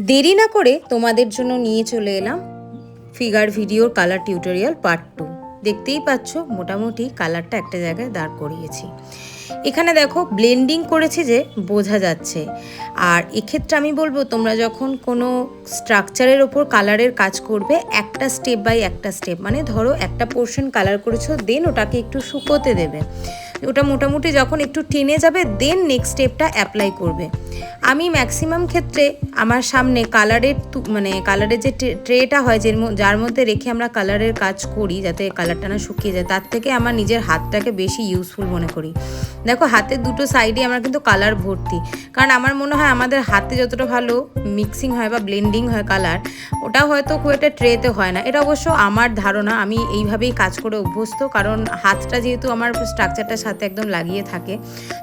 দেরি না করে তোমাদের জন্য নিয়ে চলে এলাম ফিগার ভিডিওর কালার টিউটোরিয়াল পার্ট 2। দেখতেই পাচ্ছ মোটামুটি কালারটা একটা জায়গায় দাঁড় করিয়েছি। এখানে দেখো ব্লেন্ডিং করেছি যে বোঝা যাচ্ছে। আর এক্ষেত্রে আমি বলবো তোমরা যখন কোনো স্ট্রাকচারের ওপর কালারের কাজ করবে একটা স্টেপ বাই একটা স্টেপ, মানে ধরো একটা পোর্শন কালার করেছো, দেন ওটাকে একটু শুকোতে দেবে, ওটা মোটামুটি যখন একটু টেনে যাবে দেন নেক্সট স্টেপটা অ্যাপ্লাই করবে। আমি ম্যাক্সিমাম ক্ষেত্রে আমার সামনে কালারের কালারের যে ট্রেটা হয় যার মধ্যে রেখে আমরা কালারের কাজ করি যাতে কালারটা না শুকিয়ে যায়, তার থেকে আমার নিজের হাতটাকে বেশি ইউজফুল মনে করি। দেখো হাতের দুটো সাইডে আমার কিন্তু কালার ভর্তি, কারণ আমার মনে হয় আমাদের হাতে যতটা ভালো মিক্সিং হয় বা ব্লেন্ডিং হয় কালার, ওটা হয়তো খুব একটা ট্রেতে হয় না। এটা অবশ্য আমার ধারণা, আমি এইভাবেই কাজ করে অভ্যস্ত, কারণ হাতটা যেহেতু আমার স্ট্রাকচারটার সাথে একদম লাগিয়ে থাকে,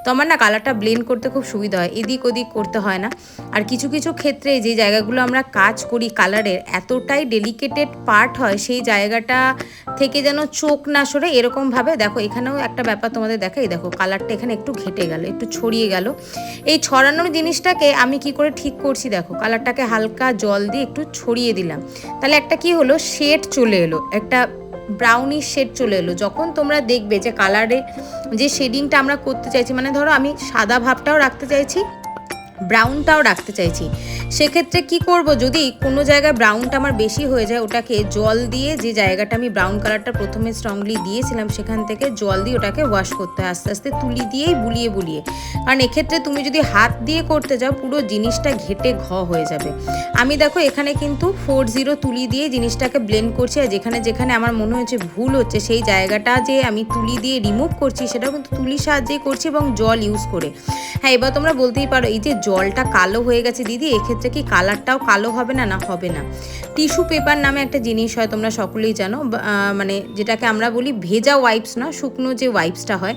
তো আমার না কালারটা ব্লেন্ড করতে খুব সুবিধা হয়, এদিক ওদিক করতে হয় না। আর কিছু কিছু ক্ষেত্রে যে জায়গাগুলো আমরা কাজ করি কালারের এতটাই ডেলিকেটেড পার্ট হয়, সেই জায়গাটা থেকে যেন চোখ না সরে এরকমভাবে দেখো এখানেও একটা ব্যাপার তোমাদের দেখাই, দেখো কালারটা এখানে একটু ঘেটে গেল, একটু ছড়িয়ে গেল। এই ছড়ানোর জিনিসটাকে আমি কি করে ঠিক করছি, দেখো কালারটাকে হালকা জল দিয়ে একটু ছড়িয়ে দিলাম, তাহলে একটা কি হলো, শেড চলে এলো, একটা ব্রাউনিশ শেড চলে এলো। যখন তোমরা দেখবে যে কালারে যে শেডিংটা আমরা করতে চাইছি, মানে ধরো আমি সাদা ভাবটাও রাখতে চাইছি, ব্রাউনটাও রাখতে চাইছি, সেক্ষেত্রে কি করব, যদি কোনো জায়গায় ব্রাউনটা আমার বেশি হয়ে যায়, ওটাকে জল দিয়ে, যে জায়গাটা আমি ব্রাউন কালারটা প্রথমে স্ট্রংলি দিয়েছিলাম সেখান থেকে জল দিয়ে ওটাকে ওয়াশ করতে হয় আস্তে আস্তে, তুলি দিয়েই বুলিয়ে বুলিয়ে। কারণ এক্ষেত্রে তুমি যদি হাত দিয়ে করতে যাও পুরো জিনিসটা ঘেটে হয়ে যাবে। আমি দেখো এখানে কিন্তু 40 তুলি দিয়ে জিনিসটাকে ব্লেন্ড করছি, আর যেখানে যেখানে আমার মনে হচ্ছে ভুল হচ্ছে সেই জায়গাটা যে আমি তুলি দিয়ে রিমুভ করছি সেটাও কিন্তু তুলির সাহায্যেই করছি এবং জল ইউজ করে। হ্যাঁ, এবার তোমরা বলতেই পারো এই যে জলটা কালো হয়ে গেছে দিদি, এক্ষেত্রে কি কালারটাও কালো হবে না? না, হবে না। টিস্যু পেপার নামে একটা জিনিস হয়, তোমরা সকলেই জানো, মানে যেটাকে আমরা বলি ভেজা ওয়াইপস না, শুকনো যে ওয়াইপসটা হয়,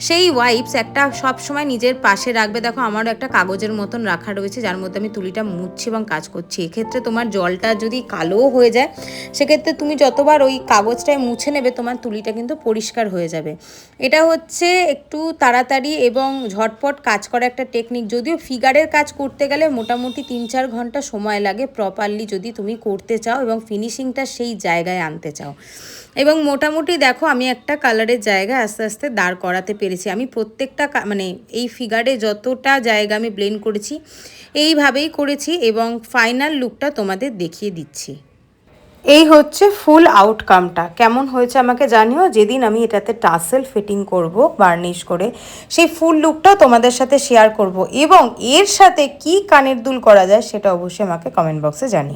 সেই ওয়াইপস একটা সব সময় নিজের পাশে রাখবে। দেখো আমারও একটা কাগজের মতন রাখা রয়েছে যার মধ্যে আমি তুলিটা মুছছি এবং কাজ করছি। এক্ষেত্রে তোমার জলটা যদি কালোও হয়ে যায়, সেক্ষেত্রে তুমি যতবার ওই কাগজটায় মুছে নেবে তোমার তুলিটা কিন্তু পরিষ্কার হয়ে যাবে। এটা হচ্ছে একটু তাড়াতাড়ি এবং ঝটপট কাজ করা একটা টেকনিক। যদিও ফিগারের কাজ করতে গেলে মোটামুটি 3-4 ঘন্টা সময় লাগে প্রপারলি যদি তুমি করতে চাও এবং ফিনিশিংটা সেই জায়গায় আনতে চাও। এবং মোটামুটি দেখো আমি একটা কালারের জায়গা আস্তে আস্তে দাঁড় করাতে পেরেছি। আমি প্রত্যেকটা এই ফিগারে যতটা জায়গা আমি ব্লেন্ড করেছি এইভাবেই করেছি এবং ফাইনাল লুকটা তোমাদের দেখিয়ে দিচ্ছি। এই হচ্ছে ফুল আউটকামটা। কেমন হয়েছে আমাকে জানিও। যেদিন আমি এটাতে টাসেল ফিটিং করব বার্নিশ করে, সেই ফুল লুকটাও তোমাদের সাথে শেয়ার করব এবং এর সাথে কি কানের দুল করা যায় সেটা অবশ্যই আমাকে কমেন্ট বক্সে জানিও।